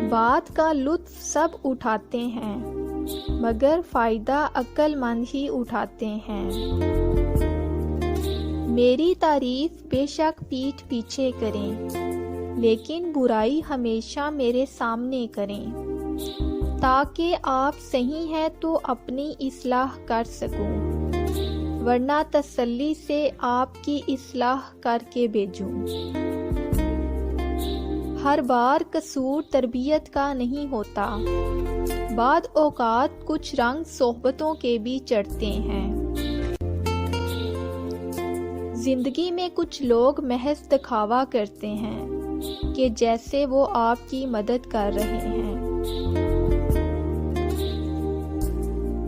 بات کا لطف سب اٹھاتے ہیں مگر فائدہ عقل مند ہی اٹھاتے ہیں۔ میری تعریف بے شک پیٹھ پیچھے کریں لیکن برائی ہمیشہ میرے سامنے کریں تاکہ آپ صحیح ہیں تو اپنی اصلاح کر سکوں، ورنہ تسلی سے آپ کی اصلاح کر کے بھیجوں۔ ہر بار قصور تربیت کا نہیں ہوتا، بعض اوقات کچھ رنگ صحبتوں کے بھی چڑھتے ہیں۔ زندگی میں کچھ لوگ محض دکھاوا کرتے ہیں کہ جیسے وہ آپ کی مدد کر رہے ہیں۔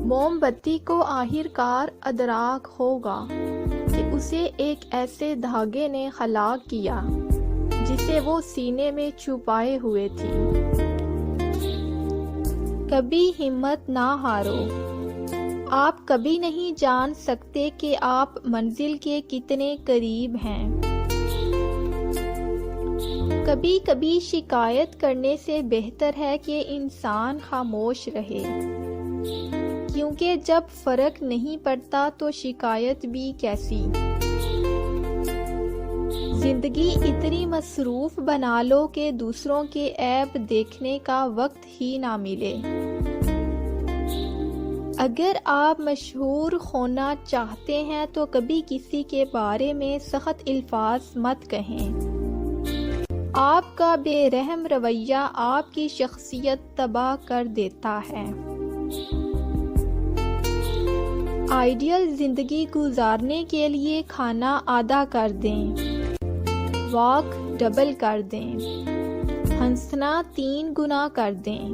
موم بتی کو آخر کار ادراک ہوگا کہ اسے ایک ایسے دھاگے نے ہلاک کیا جسے وہ سینے میں چھپائے ہوئے تھی۔ کبھی ہمت نہ ہارو، آپ کبھی نہیں جان سکتے کہ آپ منزل کے کتنے قریب ہیں۔ کبھی کبھی شکایت کرنے سے بہتر ہے کہ انسان خاموش رہے، کیونکہ جب فرق نہیں پڑتا تو شکایت بھی کیسی۔ زندگی اتنی مصروف بنا لو کہ دوسروں کے عیب دیکھنے کا وقت ہی نہ ملے۔ اگر آپ مشہور ہونا چاہتے ہیں تو کبھی کسی کے بارے میں سخت الفاظ مت کہیں۔ آپ کا بے رحم رویہ آپ کی شخصیت تباہ کر دیتا ہے۔ آئیڈیل زندگی گزارنے کے لیے کھانا آدھا کر دیں، واک ڈبل کر دیں، ہنسنا 3 گنا کر دیں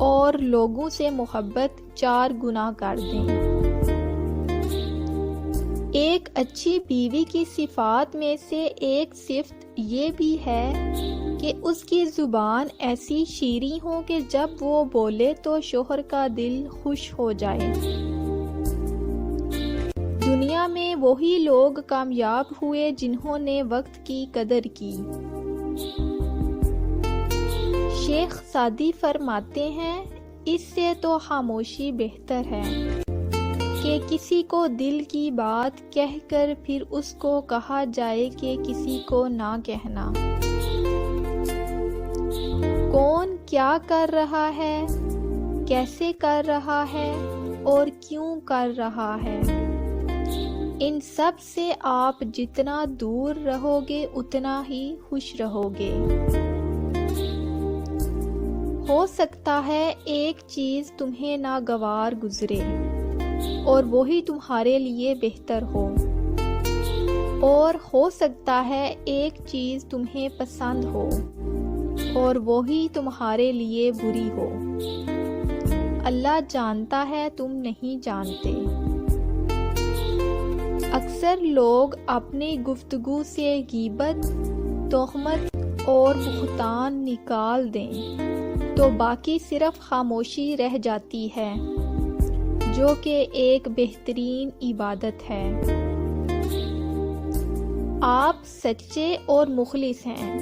اور لوگوں سے محبت 4 گنا کر دیں۔ ایک اچھی بیوی کی صفات میں سے ایک صفت یہ بھی ہے کہ اس کی زبان ایسی شیریں ہو کہ جب وہ بولے تو شوہر کا دل خوش ہو جائے۔ دنیا میں وہی لوگ کامیاب ہوئے جنہوں نے وقت کی قدر کی۔ شیخ سعدی فرماتے ہیں، اس سے تو خاموشی بہتر ہے کہ کسی کو دل کی بات کہہ کر پھر اس کو کہا جائے کہ کسی کو نہ کہنا۔ کون کیا کر رہا ہے، کیسے کر رہا ہے اور کیوں کر رہا ہے، ان سب سے آپ جتنا دور رہو گے اتنا ہی خوش رہو گے۔ ہو سکتا ہے ایک چیز تمہیں ناگوار گزرے اور وہی تمہارے لیے بہتر ہو، اور ہو سکتا ہے ایک چیز تمہیں پسند ہو اور وہی تمہارے لیے بری ہو۔ اللہ جانتا ہے تم نہیں جانتے۔ اکثر لوگ اپنی گفتگو سے غیبت، تہمت اور بہتان نکال دیں تو باقی صرف خاموشی رہ جاتی ہے، جو کہ ایک بہترین عبادت ہے۔ آپ سچے اور مخلص ہیں،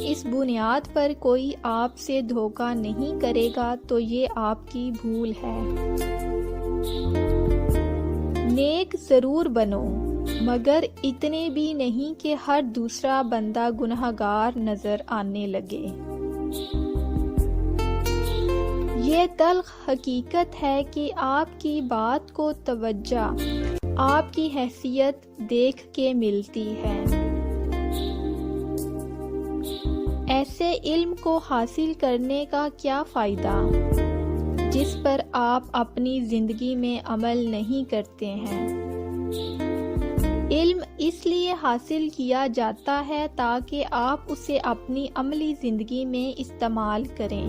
اس بنیاد پر کوئی آپ سے دھوکہ نہیں کرے گا تو یہ آپ کی بھول ہے۔ نیک ضرور بنو مگر اتنے بھی نہیں کہ ہر دوسرا بندہ گنہگار نظر آنے لگے۔ یہ تلخ حقیقت ہے کہ آپ کی بات کو توجہ آپ کی حیثیت دیکھ کے ملتی ہے۔ ایسے علم کو حاصل کرنے کا کیا فائدہ جس پر آپ اپنی زندگی میں عمل نہیں کرتے ہیں؟ علم اس لیے حاصل کیا جاتا ہے تاکہ آپ اسے اپنی عملی زندگی میں استعمال کریں۔